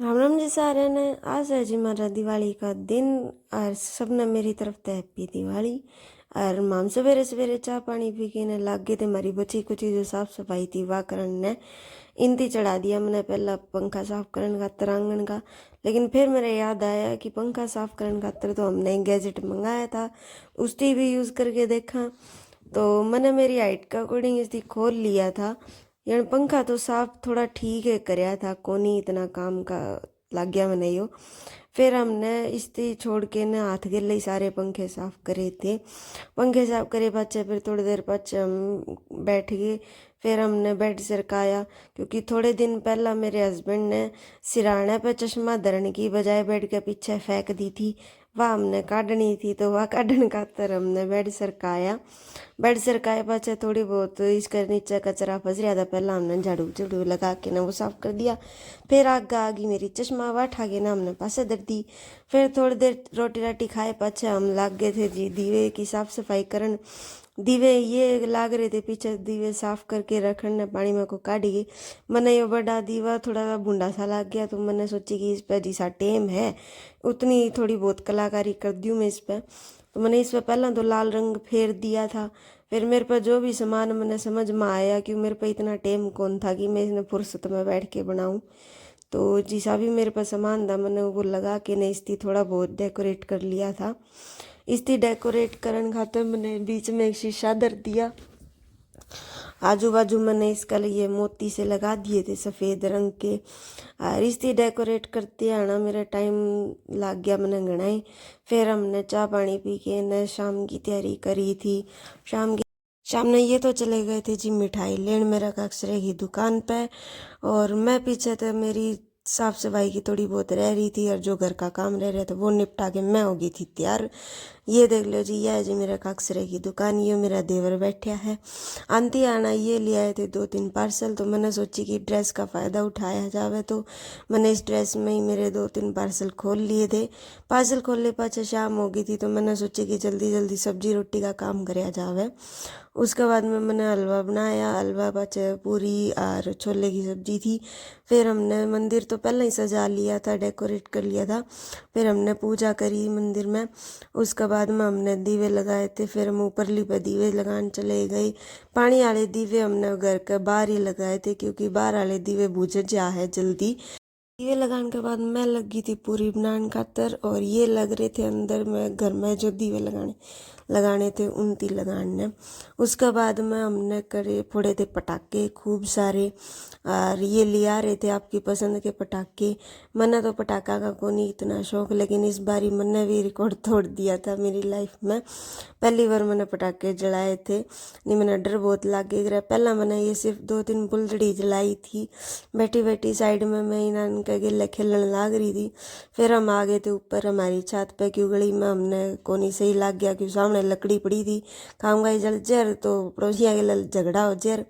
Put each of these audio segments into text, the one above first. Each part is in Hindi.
राम राम जी सारे ने। आज है जी हमारा दिवाली का दिन और सबने मेरी तरफ से हैप्पी दिवाली। और माम सवेरे सवेरे चाय पानी पी के ने लाग गए थे हमारी बची कुची जो साफ सफाई थी वह करन ने इंती चढ़ा दिया। मैंने पहला पंखा साफ करने खातर आंगन का, लेकिन फिर मेरे याद आया कि पंखा साफ करने खातर तो हमने गैजेट मंगाया था, उसकी भी यूज़ करके देखा तो मैंने मेरी हाइट का अकॉर्डिंग इसकी खोल लिया था। यानी पंखा तो साफ थोड़ा ठीक है कराया था, कोनी इतना काम का लग गया मैंने यो। फिर हमने इस्ती छोड़ के ना हाथ गिर सारे पंखे साफ करे थे। पंखे साफ करे पाचे फिर थोड़ी देर पाचे हम बैठ गए। फिर हमने बेड सरकाया, क्योंकि थोड़े दिन पहला मेरे हस्बैंड ने सिराने पे चश्मा धरने की बजाय बेड के पीछे फेंक दी थी, वह हमने काटनी थी तो वह काटने खातर हमने बेड सरकाया। बेड सरकाए पाचे थोड़ी बहुत इसके नीचे कचरा फंस रहा था, पहला हमने झाड़ू झाड़ू लगा के ना वो साफ कर दिया। फिर आग आ गई मेरी चश्मा वह उठा के ना हमने पासे धर दी। फिर थोड़ी देर रोटी राटी खाए पाछे हम लाग गए थे जी दीवे की साफ सफाई करन। दीवे ये लाग रहे थे पीछे दीवे साफ करके रखने पानी में को काढ़ी गई। मैंने ये बड़ा दीवा थोड़ा सा भूडा सा लग गया तो मैंने सोची कि इस पर जिसा टेम है उतनी थोड़ी बहुत कलाकारी कर दूँ मैं इस पर। तो मैंने इस पर पहला तो लाल रंग फेर दिया था। फिर मेरे पर जो भी सामान मैंने समझ में आया कि मेरे पर इतना टेम कौन था कि मैं इसने फुर्सत में बैठ के बनाऊँ, तो जिसा भी मेरे पास सामान था मैंने वो लगा के ने इसकी थोड़ा बहुत डेकोरेट कर लिया था। इसकी डेकोरेट करने खातर मैंने बीच में एक शीशा धर दिया। आजू बाजू मैंने इसका लिए मोती से लगा दिए थे सफ़ेद रंग के। और इसकी डेकोरेट करते आना मेरा टाइम लग गया मैंने घना ही। फिर हमने चाय पानी पी के न शाम की तैयारी करी थी। शाम ने ये तो चले गए थे जी मिठाई लेन मेरा अक्षरे की दुकान पे, और मैं पीछे तो मेरी साफ सफाई की थोड़ी बहुत रह रही थी और जो घर का काम रह रहा था वो निपटा के मैं हो गई थी तैयार। ये देख लो जी, यह है जी मेरा अक्षरे की दुकान, ये मेरा देवर बैठा है। आंटी आना ये ले आए थे 2-3 पार्सल, तो मैंने सोची कि ड्रेस का फ़ायदा उठाया जावे, तो मैंने इस ड्रेस में ही मेरे 2-3 पार्सल खोल लिए थे। पार्सल खोलने पाछे शाम हो गई थी तो मैंने सोची कि जल्दी जल्दी सब्जी रोटी का काम कराया जावे। उसके बाद में मैंने हलवा बनाया, हलवा पाचे पूरी और छोले की सब्जी थी। फिर हमने मंदिर तो पहले ही सजा लिया था, डेकोरेट कर लिया था। फिर हमने पूजा करी मंदिर में। उसके बाद में हमने दीवे लगाए थे, फिर हम ऊपरली पे दीवे लगाने चले गए। पानी वाले दीवे हमने घर के बाहर ही लगाए थे, क्योंकि बाहर वाले दीवे बुझ जा है जल्दी। दीवे लगाने के बाद मैं लगी थी पूरी बनाने खातर, और ये लग रहे थे अंदर में घर में जो दीवे लगाने थे उनती लगाने। उसके बाद में हमने करे फोड़े थे पटाखे खूब सारे, और ये लिया रहे थे आपकी पसंद के पटाखे। मैंने तो पटाखा का को नहीं इतना शौक, लेकिन इस बारी मैंने भी रिकॉर्ड तोड़ दिया था मेरी लाइफ में। पहली बार मैंने पटाखे जलाए थे, नहीं मैंने डर बहुत लगे रहा। पहला मैंने ये सिर्फ 2-3 बुलझड़ी जलाई थी, बैठी बैठी साइड में मैं इनके गिले खेलने लाग रही थी। फिर हम आ गए थे ऊपर हमारी छत पे, क्यों गली में हमने कोनी सही लग गया, क्यों सामने लकड़ी पड़ी थी काम गाई जल जर तो पड़ोसिया के झगड़ा हो जर।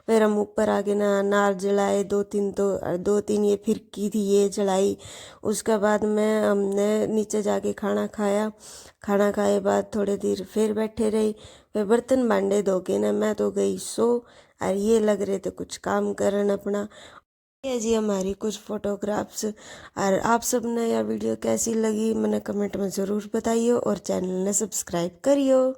फिर हम ऊपर आके ना नार जलाए 2-3, तो 2-3 ये फिरकी थी ये जलाई। उसके बाद में हमने नीचे जाके खाना खाया। खाना खाए बाद थोड़ी देर फिर बैठे रही। फिर बर्तन भांडे धो के ना मैं तो गई सो, और ये लग रहे थे कुछ काम करन अपना। ये जी हमारी कुछ फोटोग्राफ्स। और आप सब ने यह वीडियो कैसी लगी मैंने कमेंट में ज़रूर बताइए, और चैनल ने सब्सक्राइब करियो।